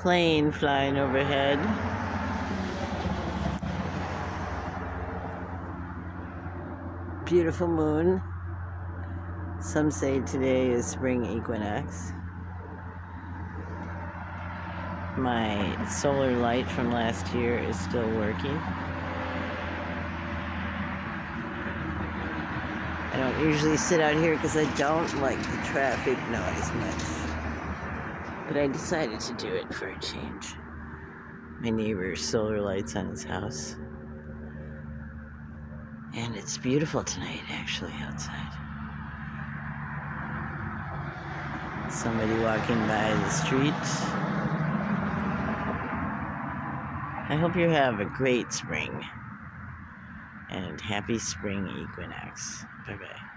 plane flying overhead. Beautiful moon. Some say today is spring equinox. My solar light from last year is still working. I don't usually sit out here because I don't like the traffic noise much. But I decided to do it for a change. My neighbor's solar light's on his house. And it's beautiful tonight, actually, outside. Somebody walking by the street. I hope you have a great spring. And happy spring equinox. Bye-bye.